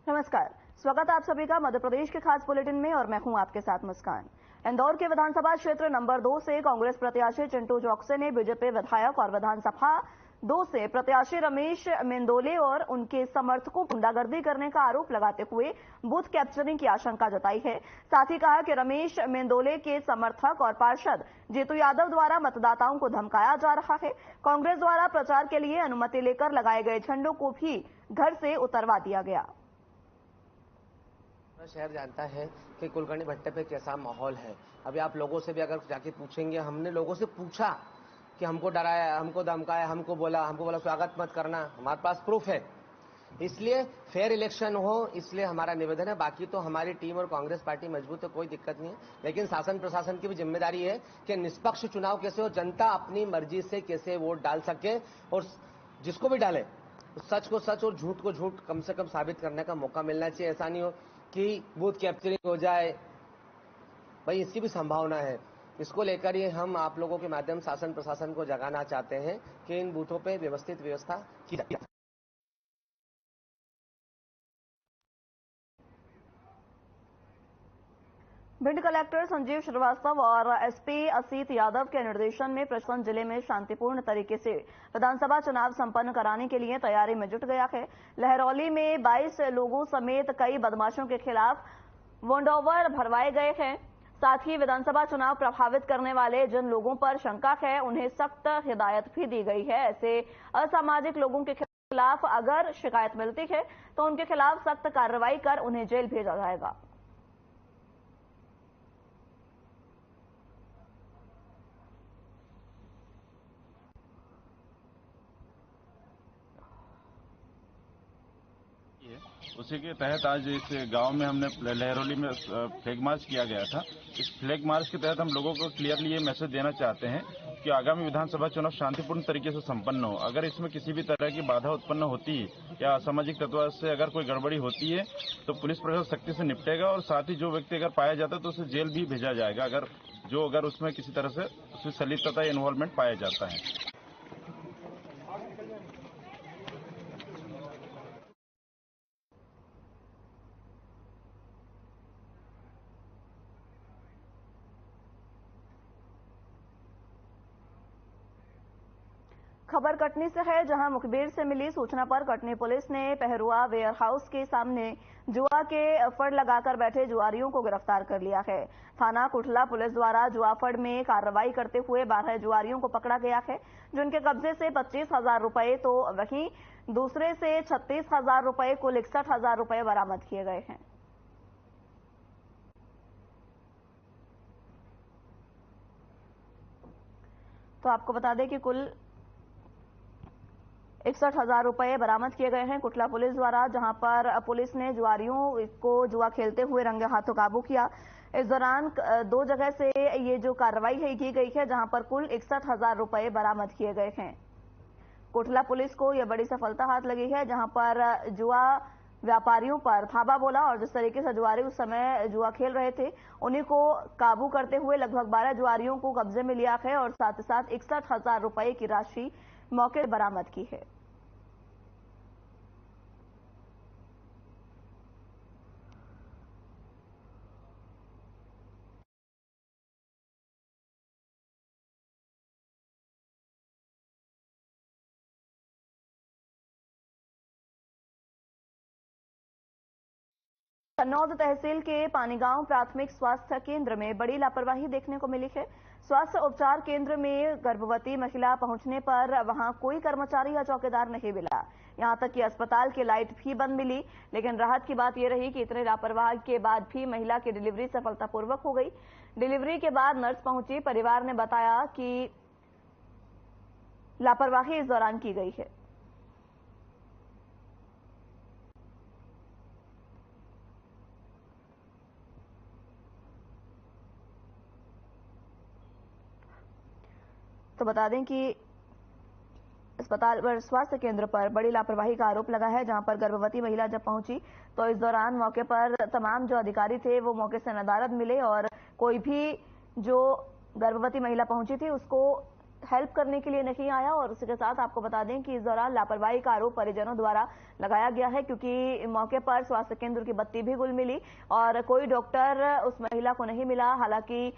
नमस्कार, स्वागत है आप सभी का मध्य प्रदेश के खास बुलेटिन में और मैं हूं आपके साथ मुस्कान। इंदौर के विधानसभा क्षेत्र नंबर 2 से कांग्रेस प्रत्याशी चिंटू चौकसे ने बीजेपी विधायक और विधानसभा 2 से प्रत्याशी रमेश मेंदोले और उनके समर्थकों पर गुंडागर्दी करने का आरोप लगाते हुए बूथ कैप्चरिंग की आशंका जताई है। साथ ही कहा कि रमेश मेंदोले के समर्थक और पार्षद जीतू यादव द्वारा मतदाताओं को धमकाया जा रहा है। कांग्रेस द्वारा प्रचार के लिए अनुमति लेकर लगाए गए झंडों को भी घर से उतरवा दिया गया। शहर जानता है कि कुलकर्णी भट्टे पे कैसा माहौल है। अभी आप लोगों से भी अगर जाके पूछेंगे, हमने लोगों से पूछा कि हमको डराया, हमको धमकाया, हमको बोला स्वागत मत करना। हमारे पास प्रूफ है। इसलिए फेयर इलेक्शन हो, इसलिए हमारा निवेदन है। बाकी तो हमारी टीम और कांग्रेस पार्टी मजबूत है, कोई दिक्कत नहीं है। लेकिन शासन प्रशासन की भी जिम्मेदारी है कि निष्पक्ष चुनाव कैसे हो, जनता अपनी मर्जी से कैसे वोट डाल सके और जिसको भी डाले सच को सच और झूठ को झूठ कम से कम साबित करने का मौका मिलना चाहिए। ऐसा नहीं हो कि बूथ कैप्चरिंग हो जाए, भाई इसकी भी संभावना है। इसको लेकर ही हम आप लोगों के माध्यम शासन प्रशासन को जगाना चाहते हैं कि इन बूथों पे व्यवस्थित व्यवस्था की जाए। भिंड कलेक्टर संजीव श्रीवास्तव और एसपी असीत यादव के निर्देशन में प्रशासन जिले में शांतिपूर्ण तरीके से विधानसभा चुनाव संपन्न कराने के लिए तैयारी में जुट गया है। लहरौली में 22 लोगों समेत कई बदमाशों के खिलाफ वारंट भरवाए गए हैं। साथ ही विधानसभा चुनाव प्रभावित करने वाले जिन लोगों पर शंका है उन्हें सख्त हिदायत भी दी गई है। ऐसे असामाजिक लोगों के खिलाफ अगर शिकायत मिलती है तो उनके खिलाफ सख्त कार्रवाई कर उन्हें जेल भेजा जाएगा। उसी के तहत आज इस गांव में हमने लहरौली में फ्लैग मार्च किया गया था। इस फ्लैग मार्च के तहत हम लोगों को क्लियरली ये मैसेज देना चाहते हैं कि आगामी विधानसभा चुनाव शांतिपूर्ण तरीके से संपन्न हो। अगर इसमें किसी भी तरह की बाधा उत्पन्न होती है या असामाजिक तत्व से अगर कोई गड़बड़ी होती है तो पुलिस प्रशासन सख्ती से निपटेगा और साथ ही जो व्यक्ति अगर पाया जाता है तो उसे जेल भी भेजा जाएगा अगर उसमें किसी तरह से उसकी संलिप्तता या इन्वॉल्वमेंट पाया जाता है। खबर कटनी से है, जहां मुखबिर से मिली सूचना पर कटनी पुलिस ने पहरुआ वेयर हाउस के सामने जुआ के फड़ लगाकर बैठे जुआरियों को गिरफ्तार कर लिया है। थाना कुठला पुलिस द्वारा जुआ फड़ में कार्रवाई करते हुए 12 जुआरियों को पकड़ा गया है, जिनके कब्जे से 25,000 रुपए तो वहीं दूसरे से 36,000 रुपए कुल 61,000 रुपए बरामद किए गए हैं। तो आपको बता दें कि कुल 61,000 रुपए बरामद किए गए हैं कुटला पुलिस द्वारा, जहां पर पुलिस ने जुआरियों को जुआ खेलते हुए रंगे हाथों काबू किया। इस दौरान 2 जगह से ये जो कार्रवाई है की गई है, जहां पर कुल 61,000 रुपए बरामद किए गए हैं। कोटला पुलिस को यह बड़ी सफलता हाथ लगी है, जहां पर जुआ व्यापारियों पर थाबा बोला और जिस तरीके से जुआरी उस समय जुआ खेल रहे थे उन्हीं को काबू करते हुए लगभग 12 जुआरियों को कब्जे में लिया है और साथ ही साथ 61,000 रुपए की राशि मौके बरामद की है। कन्नौज तहसील के पानीगांव प्राथमिक स्वास्थ्य केंद्र में बड़ी लापरवाही देखने को मिली है। स्वास्थ्य उपचार केंद्र में गर्भवती महिला पहुंचने पर वहां कोई कर्मचारी या चौकीदार नहीं मिला। यहां तक कि अस्पताल की लाइट भी बंद मिली। लेकिन राहत की बात यह रही कि इतने लापरवाही के बाद भी महिला की डिलीवरी सफलतापूर्वक हो गई। डिलीवरी के बाद नर्स पहुंची। परिवार ने बताया कि लापरवाही इस दौरान की गई है। तो बता दें कि अस्पताल पर स्वास्थ्य केंद्र पर बड़ी लापरवाही का आरोप लगा है, जहां पर गर्भवती महिला जब पहुंची तो इस दौरान मौके पर तमाम जो अधिकारी थे वो मौके से नदारद मिले और कोई भी जो गर्भवती महिला पहुंची थी उसको हेल्प करने के लिए नहीं आया। और उसके साथ आपको बता दें कि इस दौरान लापरवाही का आरोप परिजनों द्वारा लगाया गया है, क्योंकि मौके पर स्वास्थ्य केंद्र की बत्ती भी गुल मिली और कोई डॉक्टर उस महिला को नहीं मिला। हालांकि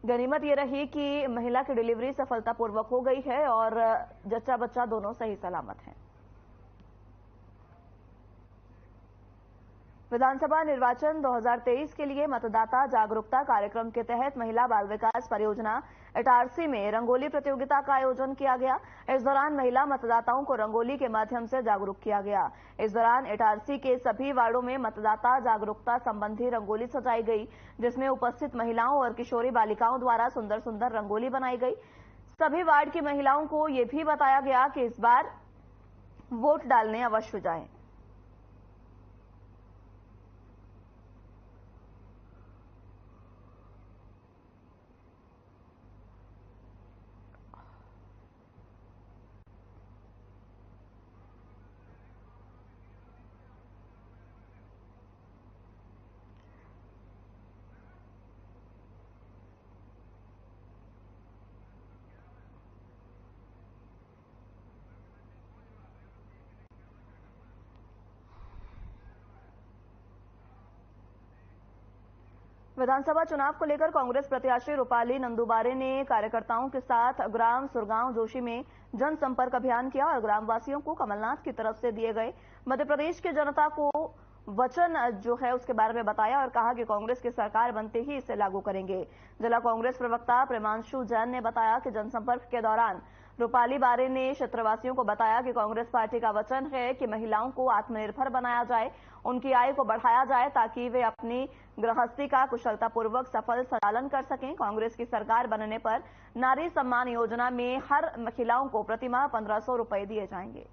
गनीमत ये रही कि महिला की डिलीवरी सफलतापूर्वक हो गई है और जच्चा बच्चा दोनों सही सलामत हैं। विधानसभा निर्वाचन 2023 के लिए मतदाता जागरूकता कार्यक्रम के तहत महिला बाल विकास परियोजना इटारसी में रंगोली प्रतियोगिता का आयोजन किया गया। इस दौरान महिला मतदाताओं को रंगोली के माध्यम से जागरूक किया गया। इस दौरान इटारसी के सभी वार्डों में मतदाता जागरूकता संबंधी रंगोली सजाई गई, जिसमें उपस्थित महिलाओं और किशोरी बालिकाओं द्वारा सुंदर सुंदर रंगोली बनाई गई। सभी वार्ड की महिलाओं को यह भी बताया गया कि इस बार वोट डालने अवश्य जाएं। विधानसभा चुनाव को लेकर कांग्रेस प्रत्याशी रूपाली नंदुबारे ने कार्यकर्ताओं के साथ ग्राम सुरगांव जोशी में जनसंपर्क अभियान किया और ग्रामवासियों को कमलनाथ की तरफ से दिए गए मध्य प्रदेश की जनता को वचन जो है उसके बारे में बताया और कहा कि कांग्रेस की सरकार बनते ही इसे लागू करेंगे। जिला कांग्रेस प्रवक्ता प्रेमांशु जैन ने बताया कि जनसंपर्क के दौरान रूपाली बारे ने क्षेत्रवासियों को बताया कि कांग्रेस पार्टी का वचन है कि महिलाओं को आत्मनिर्भर बनाया जाए, उनकी आय को बढ़ाया जाए ताकि वे अपनी गृहस्थी का कुशलतापूर्वक सफल संचालन कर सकें। कांग्रेस की सरकार बनने पर नारी सम्मान योजना में हर महिलाओं को प्रतिमाह 1500 रुपए दिए जाएंगे।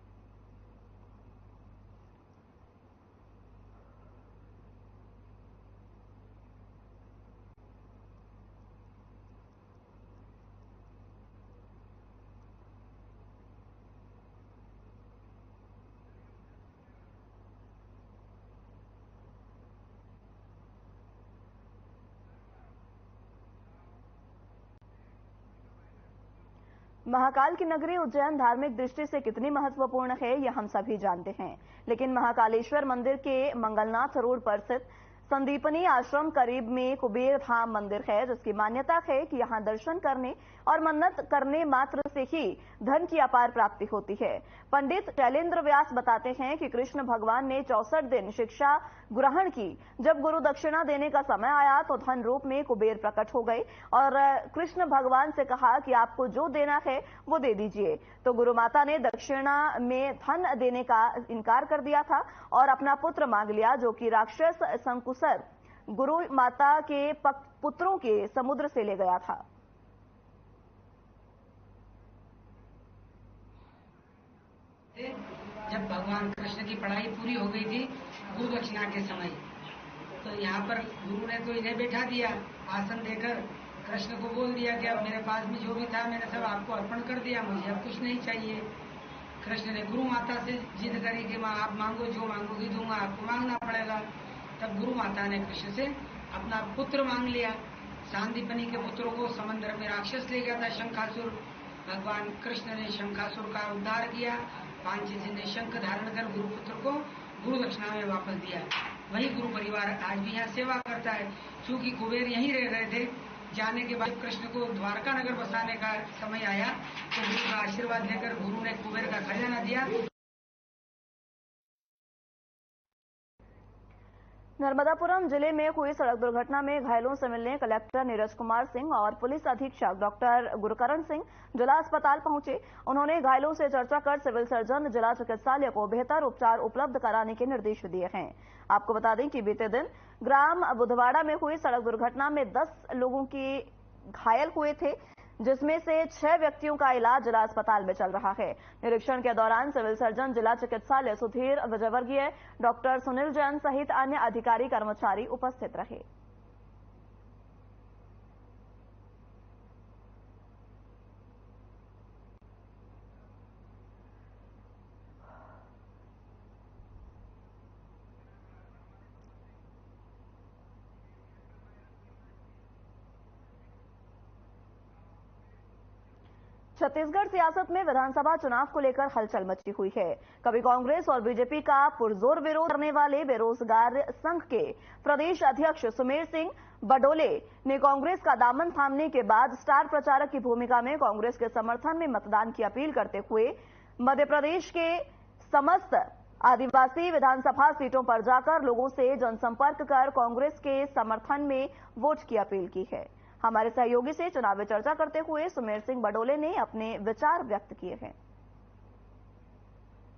महाकाल की नगरी उज्जैन धार्मिक दृष्टि से कितनी महत्वपूर्ण है यह हम सभी जानते हैं, लेकिन महाकालेश्वर मंदिर के मंगलनाथ रोड पर स्थित संदीपनी आश्रम करीब में कुबेर धाम मंदिर है, जिसकी मान्यता है कि यहां दर्शन करने और मन्नत करने मात्र से ही धन की अपार प्राप्ति होती है। पंडित शैलेंद्र व्यास बताते हैं कि कृष्ण भगवान ने 64 दिन शिक्षा ग्रहण की। जब गुरु दक्षिणा देने का समय आया तो धन रूप में कुबेर प्रकट हो गए और कृष्ण भगवान से कहा कि आपको जो देना है वो दे दीजिए। तो गुरु माता ने दक्षिणा में धन देने का इनकार कर दिया था और अपना पुत्र मांग लिया, जो कि राक्षस संकुसर गुरु माता के पुत्रों के समुद्र से ले गया था। जब भगवान कृष्ण की पढ़ाई पूरी हो गई थी गुरु दक्षिणा के समय, तो यहाँ पर गुरु ने तो इन्हें बैठा दिया आसन देकर, कृष्ण को बोल दिया कि अब मेरे पास में जो भी था मैंने सब आपको अर्पण कर दिया, मुझे अब कुछ नहीं चाहिए। कृष्ण ने गुरु माता से जिद करी कि माँ आप मांगो, जो मांगोगी दूंगा, आपको मांगना पड़ेगा। तब गुरु माता ने कृष्ण से अपना पुत्र मांग लिया। सांदीपनी के पुत्रों को समंदर में राक्षस ले गया था शंखासुर। भगवान कृष्ण ने शंखासुर का उद्धार किया। पांचजी ने शंख धारण कर गुरुपुत्र को गुरु दक्षिणा में वापस दिया। वही गुरु परिवार आज भी यहाँ सेवा करता है। चूंकि कुबेर यहीं रह रहे थे, जाने के बाद कृष्ण को द्वारका नगर बसाने का समय आया तो गुरु का आशीर्वाद लेकर गुरु ने कुबेर का खजाना दिया। नर्मदापुरम जिले में हुई सड़क दुर्घटना में घायलों से मिलने कलेक्टर नीरज कुमार सिंह और पुलिस अधीक्षक डॉक्टर गुरकरण सिंह जिला अस्पताल पहुंचे। उन्होंने घायलों से चर्चा कर सिविल सर्जन जिला चिकित्सालय को बेहतर उपचार उपलब्ध कराने के निर्देश दिए हैं। आपको बता दें कि बीते दिन ग्राम बुधवाड़ा में हुई सड़क दुर्घटना में 10 लोगों की घायल हुए थे, जिसमें से 6 व्यक्तियों का इलाज जिला अस्पताल में चल रहा है। निरीक्षण के दौरान सिविल सर्जन जिला चिकित्सालय सुधीर विजयवर्गीय, डॉक्टर सुनील जैन सहित अन्य अधिकारी कर्मचारी उपस्थित रहे। छत्तीसगढ़ सियासत में विधानसभा चुनाव को लेकर हलचल मची हुई है। कभी कांग्रेस और बीजेपी का पुरजोर विरोध करने वाले बेरोजगार संघ के प्रदेश अध्यक्ष सुमेर सिंह बडोले ने कांग्रेस का दामन थामने के बाद स्टार प्रचारक की भूमिका में कांग्रेस के समर्थन में मतदान की अपील करते हुए मध्य प्रदेश के समस्त आदिवासी विधानसभा सीटों पर जाकर लोगों से जनसंपर्क कर कांग्रेस के समर्थन में वोट की अपील की है। हमारे सहयोगी से चुनावी चर्चा करते हुए सुमेर सिंह बडोले ने अपने विचार व्यक्त किए हैं।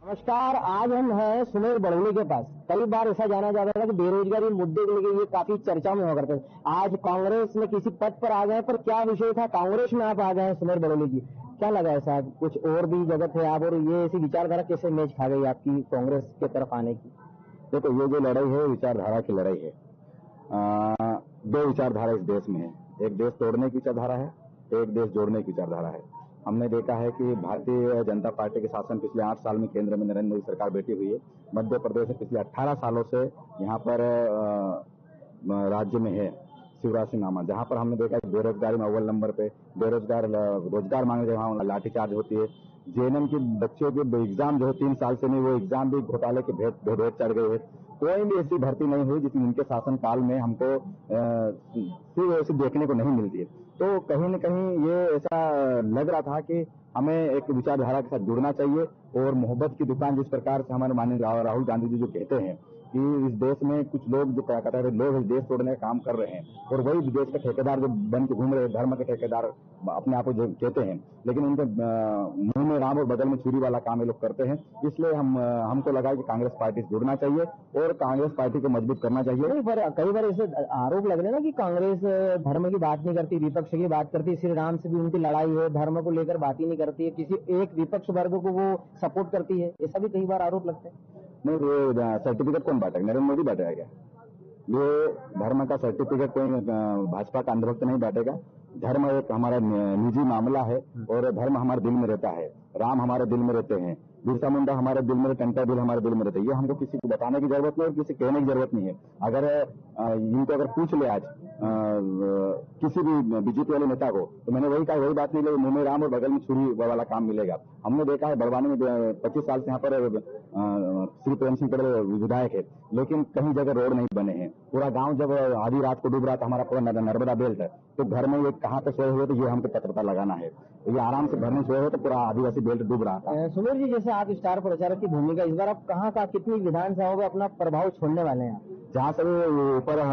नमस्कार, आज हम हैं सुमेर बडोले के पास। कई बार ऐसा जाना जाता है कि बेरोजगारी मुद्दे को लेकर ये काफी चर्चा में हुआ करते हैं। आज कांग्रेस में किसी पद पर आ गए, पर क्या विषय था, कांग्रेस में आप आ गए हैं सुमेर बडोले जी, क्या लगा है साहब? कुछ और भी जगह थे आप, और ये ऐसी विचारधारा कैसे मेज खा गई आपकी कांग्रेस के तरफ आने की? देखो, ये जो लड़ाई है विचारधारा की लड़ाई है। दो विचारधारा इस देश में है, एक देश तोड़ने की विचारधारा है, एक देश जोड़ने की विचारधारा है। हमने देखा है कि भारतीय जनता पार्टी के शासन पिछले 8 साल में केंद्र में नरेंद्र मोदी सरकार बैठी हुई है। मध्य प्रदेश में पिछले 18 सालों से यहाँ पर राज्य में है शिवराज सिंह नामा, जहाँ पर हमने देखा है बेरोजगारी में अव्वल नंबर पे, रोजगार मांगने वहाँ लाठीचार्ज होती है। जेएनएम के बच्चों के एग्जाम जो है 3 साल से नहीं, वो एग्जाम भी घोटाले के भेद चढ़ गए हैं। कोई भी ऐसी भर्ती नहीं हुई जिसमें उनके शासनकाल में हमको ऐसी देखने को नहीं मिलती है। तो कहीं न कहीं ये ऐसा लग रहा था कि हमें एक विचारधारा के साथ जुड़ना चाहिए, और मोहब्बत की दुकान जिस प्रकार से हमारे माननीय राहुल गांधी जी जो कहते हैं कि इस देश में कुछ लोग जो क्या कहते हैं, लोग इस देश तोड़ने का काम कर रहे हैं, और वही देश का ठेकेदार जो बन के घूम रहे हैं, धर्म के ठेकेदार अपने आप को जो कहते हैं, लेकिन उनके मुंह में राम और बगल में छुरी वाला काम ये लोग करते हैं। इसलिए हमको लगा कि कांग्रेस पार्टी से जुड़ना चाहिए और कांग्रेस पार्टी को मजबूत करना चाहिए। कई बार ऐसे आरोप लग रहे हैं ना कि कांग्रेस धर्म की बात नहीं करती, विपक्ष की बात करती, श्री राम से भी उनकी लड़ाई है, धर्म को लेकर बात ही नहीं करती है, किसी एक विपक्ष वर्ग को वो सपोर्ट करती है, ऐसा भी कई बार आरोप लगता है। नहीं, ये सर्टिफिकेट कौन बांटेगा? नरेंद्र मोदी बांटेगा क्या? ये धर्म का सर्टिफिकेट कोई भाजपा का अंधभक्त नहीं बांटेगा। धर्म एक हमारा निजी मामला है, और धर्म हमारे दिल में रहता है। राम हमारे दिल में रहते हैं, बिरसा मुंडा हमारे दिल में, टंका बिल हमारे दिल में रहते हैं। ये हमको किसी को बताने की जरूरत नहीं और किसी कहने की जरूरत नहीं है। अगर इनको अगर पूछ ले आज किसी भी बीजेपी वाले नेता को, तो मैंने वही कहा, वही बात नहीं, मुंह में राम और बगल में छुरी वाला काम मिलेगा। हमने देखा है बड़वानी में 25 साल से यहाँ पर श्री प्रेम सिंह पटेल विधायक है, लेकिन कहीं जगह रोड नहीं बने हैं। पूरा गांव जब आधी रात को डूब रहा था, हमारा पूरा नर्मदा बेल्ट है, तो घर में ये कहाँ पे सोए हुए, तो ये हमको पता लगाना है। ये आराम से घर में सोए हुए, तो पूरा आदिवासी बेल्ट डूब रहा था। सुमेर जी, जैसे आप स्टार प्रचारक की भूमिका, इस बार आप कहाँ का कितनी विधानसभाओं में अपना प्रभाव छोड़ने वाले हैं? जहाँ से ऊपर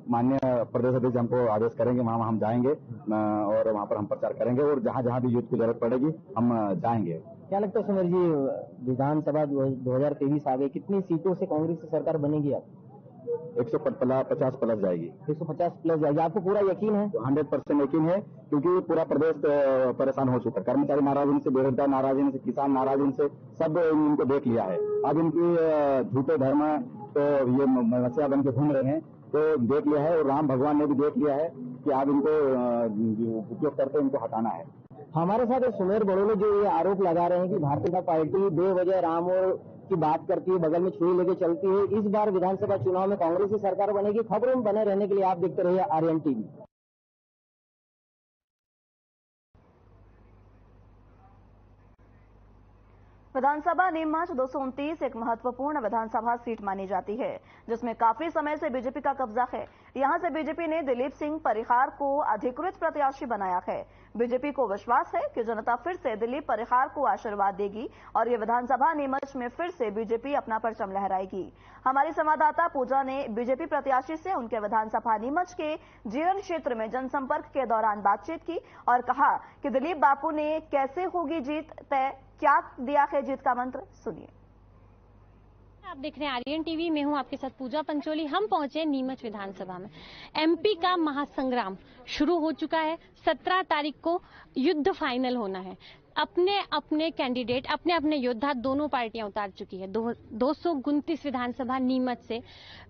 माननीय प्रदेश अध्यक्ष हमको आदेश करेंगे, वहाँ हम जाएंगे और वहाँ पर हम प्रचार करेंगे, और जहाँ जहाँ भी यूथ की जरूरत पड़ेगी हम जाएंगे। क्या लगता है सुमेर जी, विधानसभा 2023 आ गई, कितनी सीटों से कांग्रेस की सरकार बनेगी? आप 150 प्लस जाएगी। 150 प्लस जाएगी, आपको पूरा यकीन है? 100% यकीन है, क्योंकि पूरा प्रदेश परेशान हो चुका है। कर्मचारी नाराज, इनसे बेरोजगार नाराज, इनसे किसान नाराज, इनसे सब इनको देख लिया है। अब इनकी झूठे धर्म तो ये मसीहा बन के घूम रहे हैं, तो देख लिया है, और राम भगवान ने भी देख लिया है कि आप इनको उपयोग करते इनको हटाना है। हमारे साथ सुमेर बडोले जो ये आरोप लगा रहे हैं कि भारतीय जनता पार्टी बेवजह राम और की बात करती है, बगल में छुरी लेके चलती है। इस बार विधानसभा चुनाव में कांग्रेस की सरकार बनेगी। खबरों में बने रहने के लिए आप देखते रहिए आर्यन टीवी। विधानसभा नीमच 229 एक महत्वपूर्ण विधानसभा सीट मानी जाती है, जिसमें काफी समय से बीजेपी का कब्जा है। यहां से बीजेपी ने दिलीप सिंह परिहार को अधिकृत प्रत्याशी बनाया है। बीजेपी को विश्वास है कि जनता फिर से दिलीप परिहार को आशीर्वाद देगी और ये विधानसभा नीमच में फिर से बीजेपी अपना परचम लहराएगी। हमारी संवाददाता पूजा ने बीजेपी प्रत्याशी से उनके विधानसभा नीमच के जीवन क्षेत्र में जनसंपर्क के दौरान बातचीत की और कहा कि दिलीप बापू ने कैसे होगी जीत तय, क्या दिया है जीत का मंत्र, सुनिए। आप देख रहे हैं आर्यन टीवी, मैं हूं आपके साथ पूजा पंचोली। हम पहुंचे नीमच विधानसभा में। एमपी का महासंग्राम शुरू हो चुका है। 17 तारीख को युद्ध फाइनल होना है। अपने अपने कैंडिडेट, अपने अपने योद्धा दोनों पार्टियां उतार चुकी है। 229 विधानसभा नीमच से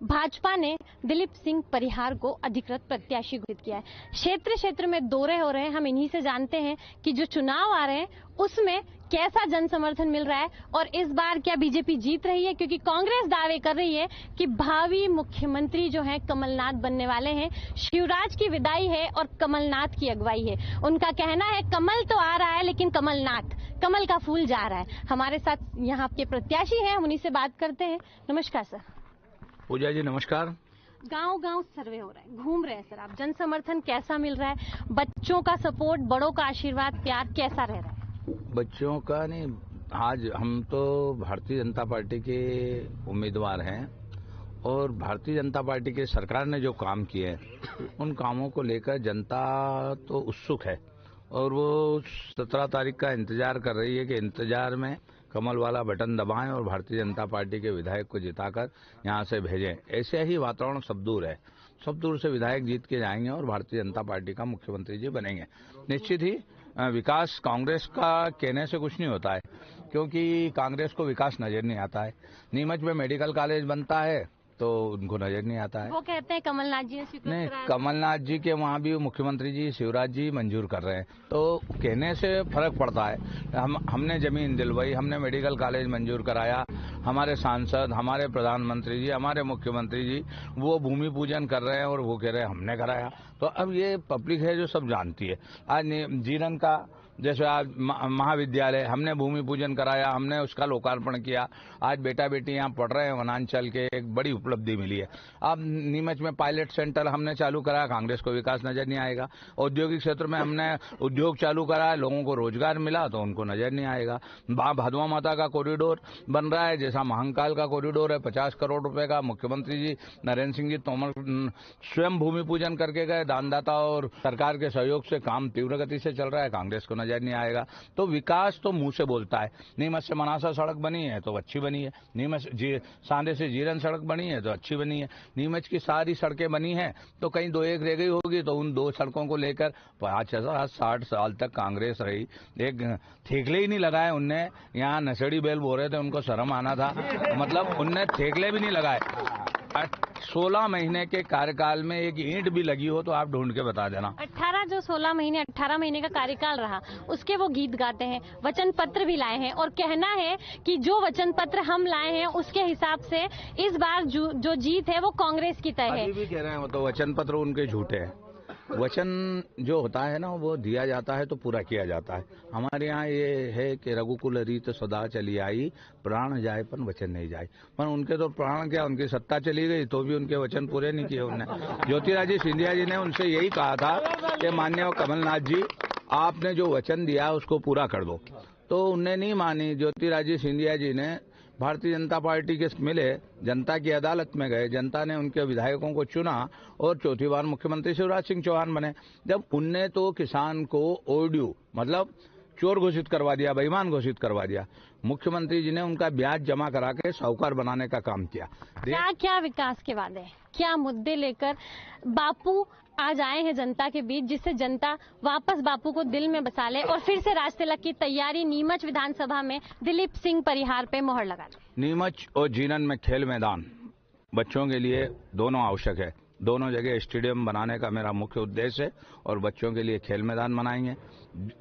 भाजपा ने दिलीप सिंह परिहार को अधिकृत प्रत्याशी घोषित किया है। क्षेत्र क्षेत्र में दौरे हो रहे हैं। हम इन्हीं से जानते हैं कि जो चुनाव आ रहे हैं उसमें कैसा जन समर्थन मिल रहा है और इस बार क्या बीजेपी जीत रही है, क्योंकि कांग्रेस दावे कर रही है कि भावी मुख्यमंत्री जो हैं कमलनाथ बनने वाले हैं। शिवराज की विदाई है और कमलनाथ की अगुवाई है। उनका कहना है कमल तो आ रहा है लेकिन कमल का फूल जा रहा है। हमारे साथ यहाँ के प्रत्याशी हैं, उन्हीं से बात करते हैं। नमस्कार सर। पूजा जी नमस्कार। गांव-गांव सर्वे हो रहा है, घूम रहे हैं सर आप, जन समर्थन कैसा मिल रहा है? बच्चों का सपोर्ट, बड़ों का आशीर्वाद, प्यार कैसा रह रहा है? बच्चों का नहीं, आज हम तो भारतीय जनता पार्टी के उम्मीदवार हैं और भारतीय जनता पार्टी की सरकार ने जो काम किए हैं उन कामों को लेकर जनता तो उत्सुक है और वो 17 तारीख का इंतजार कर रही है कि इंतजार में कमल वाला बटन दबाएं और भारतीय जनता पार्टी के विधायक को जिताकर यहां से भेजें। ऐसे ही वातावरण सब दूर है, सब दूर से विधायक जीत के जाएंगे और भारतीय जनता पार्टी का मुख्यमंत्री जी बनेंगे। निश्चित ही विकास कांग्रेस का कहने से कुछ नहीं होता है, क्योंकि कांग्रेस को विकास नजर नहीं आता है। नीमच में मेडिकल कॉलेज बनता है तो उनको नजर नहीं आता है। वो कहते हैं कमलनाथ जी नहीं, कमलनाथ जी के वहाँ भी मुख्यमंत्री जी शिवराज जी मंजूर कर रहे हैं, तो कहने से फर्क पड़ता है। हमने जमीन दिलवाई, हमने मेडिकल कॉलेज मंजूर कराया, हमारे सांसद, हमारे प्रधानमंत्री जी, हमारे मुख्यमंत्री जी वो भूमि पूजन कर रहे हैं और वो कह रहे हैं हमने कराया। तो अब ये पब्लिक है जो सब जानती है। आज जीरन का जैसे आज महाविद्यालय हमने भूमि पूजन कराया, हमने उसका लोकार्पण किया। आज बेटा बेटी यहाँ पढ़ रहे हैं वनांचल के, एक बड़ी उपलब्धि मिली है। अब नीमच में पायलट सेंटर हमने चालू कराया, कांग्रेस को विकास नजर नहीं आएगा। औद्योगिक क्षेत्र में हमने उद्योग चालू कराया, लोगों को रोजगार मिला तो उनको नजर नहीं आएगा। भादवा माता का कॉरिडोर बन रहा है, जैसा महंकाल का कॉरिडोर है, 50 करोड़ रुपए का मुख्यमंत्री जी नरेंद्र सिंह जी तोमर स्वयं भूमि पूजन करके गए। दानदाता और सरकार के सहयोग से काम तीव्र गति से चल रहा है, कांग्रेस को नजर नहीं आएगा। तो विकास तो मुंह से बोलता है। नीमच से मनासा सड़क बनी है तो अच्छी बनी है, नीमच सांदे से जीरन सड़क बनी है तो अच्छी बनी है। नीमच की सारी सड़कें बनी हैं तो कहीं 2-1 रह गई होगी, तो उन 2 सड़कों को लेकर 50-60 साल तक कांग्रेस रही, एक ठेकले ही नहीं लगाए उनने। यहाँ नशेड़ी बैल बोल रहे थे, उनको शर्म आना था, मतलब उनने ठेकले भी नहीं लगाए। 16 महीने के कार्यकाल में एक ईंट भी लगी हो तो आप ढूंढ के बता देना। 18 महीने का कार्यकाल रहा, उसके वो गीत गाते हैं, वचन पत्र भी लाए हैं और कहना है कि जो वचन पत्र हम लाए हैं उसके हिसाब से इस बार जो जीत है वो कांग्रेस की तय है। अभी भी कह रहे हैं वो तो वचन पत्र उनके झूठे हैं। वचन जो होता है ना वो दिया जाता है तो पूरा किया जाता है। हमारे यहाँ ये है कि रघुकुल रीत सदा चली आई, प्राण जाए पर वचन नहीं जाए। पर उनके तो प्राण क्या, उनकी सत्ता चली गई तो भी उनके वचन पूरे नहीं किए उन्होंने। ज्योतिरादित्य सिंधिया जी ने उनसे यही कहा था कि माननीय कमलनाथ जी आपने जो वचन दिया उसको पूरा कर दो, तो उनने नहीं मानी। ज्योतिरादित्य सिंधिया जी ने भारतीय जनता पार्टी के मिले, जनता की अदालत में गए, जनता ने उनके विधायकों को चुना और चौथी बार मुख्यमंत्री शिवराज सिंह चौहान बने। जब उनने तो किसान को ओवरड्यू मतलब चोर घोषित करवा दिया, बेईमान घोषित करवा दिया, मुख्यमंत्री जी ने उनका ब्याज जमा करा के साहूकार बनाने का काम किया। क्या क्या विकास के वादे, क्या मुद्दे लेकर बापू आज आए हैं जनता के बीच, जिससे जनता वापस बापू को दिल में बसा ले और फिर से राज तिलक की तैयारी नीमच विधानसभा में दिलीप सिंह परिहार पे मोहर लगा दे। नीमच और जीरन में खेल मैदान बच्चों के लिए दोनों आवश्यक है। दोनों जगह स्टेडियम बनाने का मेरा मुख्य उद्देश्य है और बच्चों के लिए खेल मैदान बनाएंगे।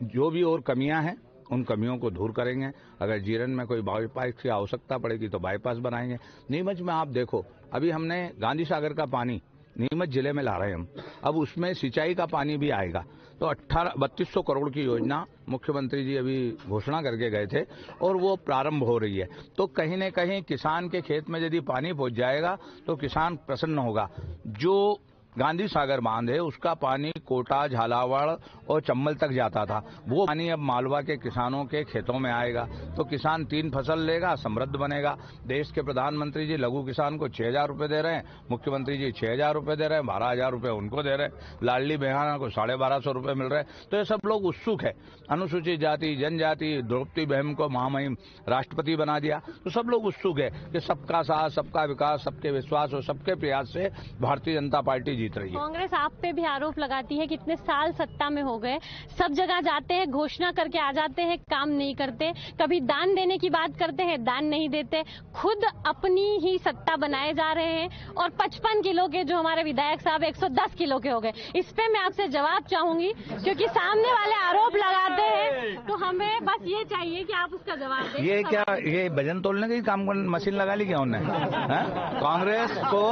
जो भी और कमियां हैं उन कमियों को दूर करेंगे। अगर जीरन में कोई बाईपास की आवश्यकता पड़ेगी तो बाईपास बनाएंगे। नीमच में आप देखो, अभी हमने गांधी सागर का पानी नीमच जिले में ला रहे हैं हम, अब उसमें सिंचाई का पानी भी आएगा। तो 3200 करोड़ की योजना मुख्यमंत्री जी अभी घोषणा करके गए थे और वो प्रारंभ हो रही है। तो कहीं न कहीं किसान के खेत में यदि पानी पहुंच जाएगा तो किसान प्रसन्न होगा। जो गांधी सागर बांध है उसका पानी कोटा, झालावाड़ और चंबल तक जाता था, वो पानी अब मालवा के किसानों के खेतों में आएगा तो किसान 3 फसल लेगा, समृद्ध बनेगा। देश के प्रधानमंत्री जी लघु किसान को 6000 रुपए दे रहे हैं, मुख्यमंत्री जी 6000 रुपए दे रहे हैं, 12000 रुपए उनको दे रहे हैं, लाडली बहना को 1250 रुपए मिल रहे हैं। तो ये सब लोग उत्सुक है। अनुसूचित जाति जनजाति द्रौपदी बहन को महामहिम राष्ट्रपति बना दिया, तो सब लोग उत्सुक है कि सबका साथ, सबका विकास, सबके विश्वास और सबके प्रयास से भारतीय जनता पार्टी जीत रही है। कांग्रेस आप पे भी आरोप लगाती है कि इतने साल सत्ता में हो गए, सब जगह जाते हैं, घोषणा करके आ जाते हैं, काम नहीं करते, कभी दान देने की बात करते हैं, दान नहीं देते, खुद अपनी ही सत्ता बनाए जा रहे हैं और 55 किलो के जो हमारे विधायक साहब 110 किलो के हो गए। इस पे मैं आपसे जवाब चाहूंगी, क्योंकि सामने वाले आरोप लगाते हैं, तो हमें बस ये चाहिए कि आप उसका जवाब दें। ये क्या, ये वजन तोलने की काम मशीन लगा ली क्या उन्होंने? कांग्रेस को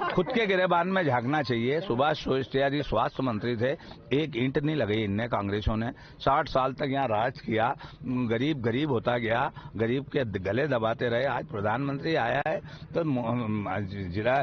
खुद के गिरेबान में झांकना चाहिए। सुभाष चौरसिया जी स्वास्थ्य मंत्री थे, एक ईंट नहीं लगाई इनने कांग्रेसों ने। 60 साल तक यहाँ राज किया, गरीब गरीब होता गया, गरीब के गले दबाते रहे। आज प्रधानमंत्री आया है तो जिला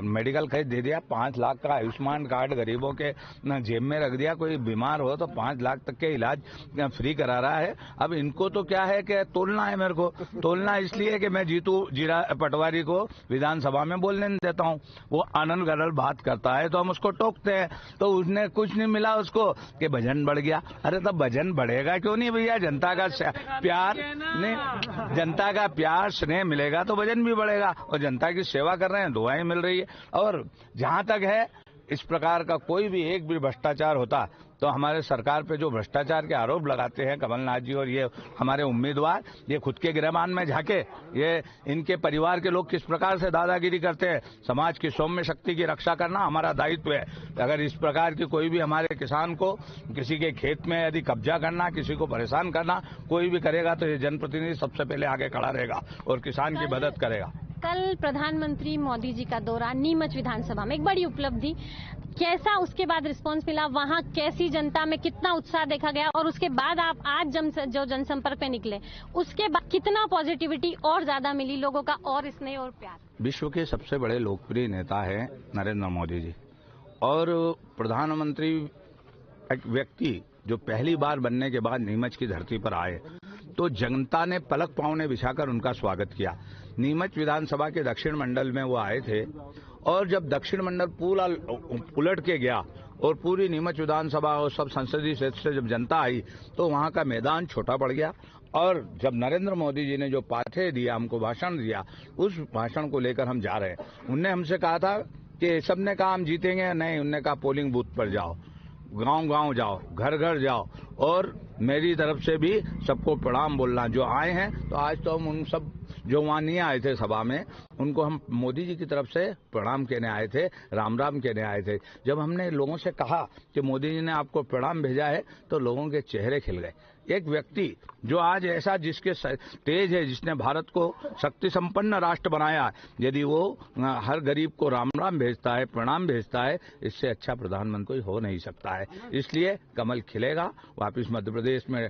मेडिकल खर्च दे दिया, 5 लाख का आयुष्मान कार्ड गरीबों के जेब में रख दिया। कोई बीमार हो तो 5 लाख तक के इलाज फ्री करा रहा है। अब इनको तो क्या है कि तोलना है, मेरे को तोलना इसलिए कि मैं जीतू जीरा पटवारी को विधानसभा में बोलने नहीं देता हूं। वो अनल गरल बात करता है तो हम उसको टोकते हैं, तो उसने कुछ नहीं मिला उसको कि वजन बढ़ गया। अरे तो वजन बढ़ेगा क्यों नहीं भैया? जनता का प्यार नहीं, जनता का प्यार स्नेह मिलेगा तो वजन भी बढ़ेगा। और जनता की सेवा कर रहे हैं, दुआएं मिल रही है। और जहां तक है इस प्रकार का कोई भी एक भी भ्रष्टाचार होता तो हमारे सरकार पे जो भ्रष्टाचार के आरोप लगाते हैं कमलनाथ जी और ये हमारे उम्मीदवार, ये खुद के गिरेबान में झांके, ये इनके परिवार के लोग किस प्रकार से दादागिरी करते हैं। समाज की सौम्य शक्ति की रक्षा करना हमारा दायित्व है। अगर इस प्रकार की कोई भी हमारे किसान को किसी के खेत में यदि कब्जा करना, किसी को परेशान करना कोई भी करेगा तो ये जनप्रतिनिधि सबसे पहले आगे खड़ा रहेगा और किसान की मदद करेगा। कल प्रधानमंत्री मोदी जी का दौरा नीमच विधानसभा में, एक बड़ी उपलब्धि, कैसा उसके बाद रिस्पांस मिला? वहां कैसी जनता में कितना उत्साह देखा गया? और उसके बाद आप आज जो जनसंपर्क पे निकले उसके बाद कितना पॉजिटिविटी और ज्यादा मिली लोगों का और स्नेह और प्यार? विश्व के सबसे बड़े लोकप्रिय नेता है नरेंद्र मोदी जी, और प्रधानमंत्री एक व्यक्ति जो पहली बार बनने के बाद नीमच की धरती पर आए तो जनता ने पलक पाँव बिछाकर उनका स्वागत किया। नीमच विधानसभा के दक्षिण मंडल में वो आए थे और जब दक्षिण मंडल पूरा उलट के गया और पूरी नीमच विधानसभा और सब संसदीय क्षेत्र से जब जनता आई तो वहां का मैदान छोटा पड़ गया। और जब नरेंद्र मोदी जी ने जो पाठे दिया, हमको भाषण दिया, उस भाषण को लेकर हम जा रहे हैं। उनने हमसे कहा था कि सबने कहा हम जीतेंगे, नहीं, उनने कहा पोलिंग बूथ पर जाओ, गांव-गांव जाओ, घर घर जाओ और मेरी तरफ से भी सबको प्रणाम बोलना। जो आए हैं तो आज तो हम उन सब जो वहां नहीं आए थे सभा में उनको हम मोदी जी की तरफ से प्रणाम कहने आए थे, राम राम कहने आए थे। जब हमने लोगों से कहा कि मोदी जी ने आपको प्रणाम भेजा है तो लोगों के चेहरे खिल गए। एक व्यक्ति जो आज ऐसा जिसके तेज है, जिसने भारत को शक्ति संपन्न राष्ट्र बनाया, यदि वो हर गरीब को राम राम भेजता है, प्रणाम भेजता है, इससे अच्छा प्रधानमंत्री कोई हो नहीं सकता है। इसलिए कमल खिलेगा, वापिस मध्य प्रदेश में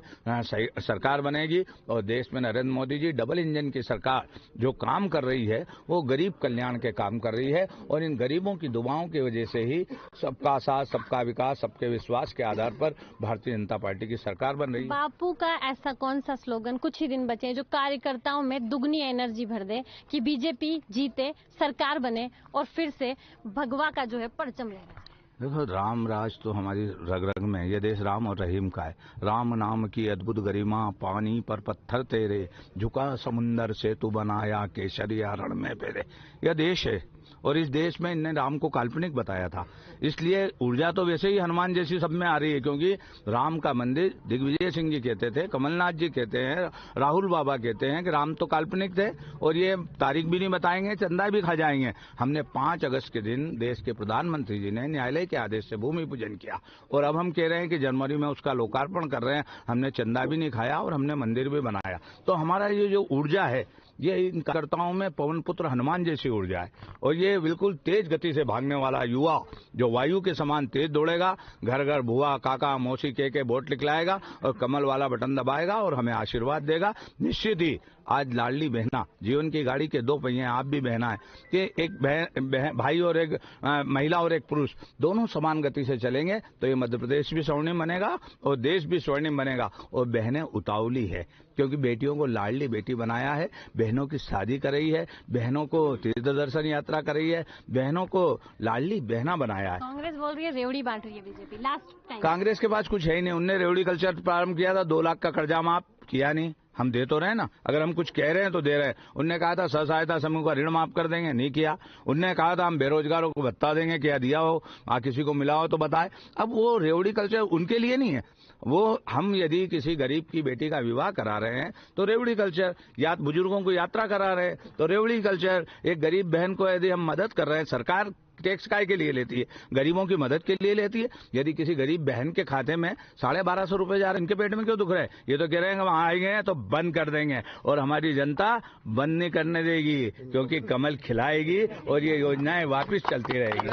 सरकार बनेगी और देश में नरेंद्र मोदी जी डबल इंजन की सरकार जो काम कर रही है वो गरीब कल्याण के काम कर रही है और इन गरीबों की दुआओं की वजह से ही सबका साथ, सबका विकास, सबके विश्वास के आधार पर भारतीय जनता पार्टी की सरकार बन रही है। बापू का ऐसा कौन सा स्लोगन, कुछ ही दिन बचे हैं, जो कार्यकर्ताओं में दुगनी एनर्जी भर दे कि बीजेपी जीते, सरकार बने और फिर से भगवा का जो है परचम लहराए? देखो, राम राज तो हमारी रग रग में, ये देश राम और रहीम का है। राम नाम की अद्भुत गरिमा, पानी पर पत्थर तेरे, झुका समुंदर से तू बनाया, केसरिया रण में पेरे। यह देश है और इस देश में इनने राम को काल्पनिक बताया था। इसलिए ऊर्जा तो वैसे ही हनुमान जैसी सब में आ रही है, क्योंकि राम का मंदिर दिग्विजय सिंह जी कहते थे, कमलनाथ जी कहते हैं, राहुल बाबा कहते हैं कि राम तो काल्पनिक थे और ये तारीख भी नहीं बताएंगे, चंदा भी खा जाएंगे। हमने 5 अगस्त के दिन देश के प्रधानमंत्री जी ने न्यायालय के आदेश से भूमि पूजन किया और अब हम कह रहे हैं कि जनवरी में उसका लोकार्पण कर रहे हैं। हमने चंदा भी नहीं खाया और हमने मंदिर भी बनाया। तो हमारा ये जो ऊर्जा है ये इन कार्यकर्ताओं में पवन पुत्र हनुमान जैसी ऊर्जा है और ये बिल्कुल तेज गति से भागने वाला युवा जो वायु के समान तेज दौड़ेगा, घर घर बुआ, काका, मौसी के वोट लिखलाएगा और कमल वाला बटन दबाएगा और हमें आशीर्वाद देगा। निश्चित ही आज लाडली बहना, जीवन की गाड़ी के 2 पहिए, आप भी बहना है कि एक भाई और एक महिला और एक पुरुष दोनों समान गति से चलेंगे तो ये मध्य प्रदेश भी स्वर्णिम बनेगा और देश भी स्वर्णिम बनेगा। और बहनें उतावली है क्योंकि बेटियों को लाडली बेटी बनाया है, बहनों की शादी कर रही है, बहनों को तीर्थ दर्शन यात्रा कर रही है, बहनों को लाडली बहना बनाया है। कांग्रेस बोल रही है रेवड़ी बांट रही है बीजेपी। लास्ट टाइम कांग्रेस के पास कुछ है ही नहीं। उनने रेवड़ी कल्चर प्रारंभ किया था, 2 लाख का कर्जा माफ किया नहीं, हम दे तो रहे हैं ना, अगर हम कुछ कह रहे हैं तो दे रहे हैं। उनने कहा था स्व सहायता समूह का ऋण माफ कर देंगे, नहीं किया। उनने कहा था हम बेरोजगारों को भत्ता देंगे, क्या दिया हो? किसी को मिला हो तो बताए। अब वो रेवड़ी कल्चर उनके लिए नहीं है, वो हम यदि किसी गरीब की बेटी का विवाह करा रहे हैं तो रेवड़ी कल्चर, या बुजुर्गों को यात्रा करा रहे हैं तो रेवड़ी कल्चर, एक गरीब बहन को यदि हम मदद कर रहे हैं, सरकार टैक्स काय के लिए लेती है? गरीबों की मदद के लिए लेती है। यदि किसी गरीब बहन के खाते में 1250 रुपए जा रहे हैं, इनके पेट में क्यों दुख रहा है? ये तो कह रहे हैं वहां आएंगे तो बंद कर देंगे, और हमारी जनता बंद नहीं करने देगी, क्योंकि कमल खिलाएगी और ये योजनाएं वापिस चलती रहेगी।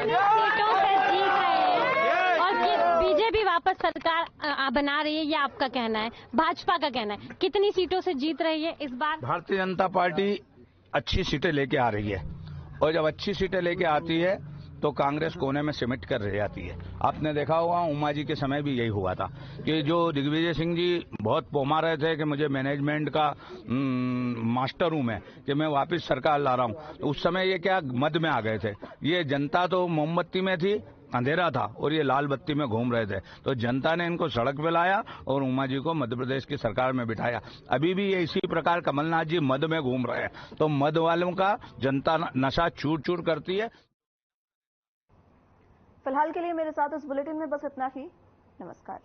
बीजेपी वापस सरकार बना रही है, ये आपका कहना है? भाजपा का कहना है कितनी सीटों से जीत रही है इस बार? भारतीय जनता पार्टी अच्छी सीटें लेके आ रही है, और जब अच्छी सीटें लेके आती है तो कांग्रेस कोने में सिमट कर रह जाती है। आपने देखा होगा उमा जी के समय भी यही हुआ था कि जो दिग्विजय सिंह जी बहुत पोमा रहे थे कि मुझे मैनेजमेंट का मास्टर हूं मैं, कि मैं वापस सरकार ला रहा हूं, तो उस समय ये क्या मद में आ गए थे। ये जनता तो मोमबत्ती में थी, अंधेरा था, और ये लाल बत्ती में घूम रहे थे, तो जनता ने इनको सड़क पे लाया और उमा जी को मध्य प्रदेश की सरकार में बिठाया। अभी भी ये इसी प्रकार कमलनाथ जी मद में घूम रहे हैं, तो मद वालों का जनता नशा चूर चूर करती है। फिलहाल के लिए मेरे साथ इस बुलेटिन में बस इतना ही। नमस्कार।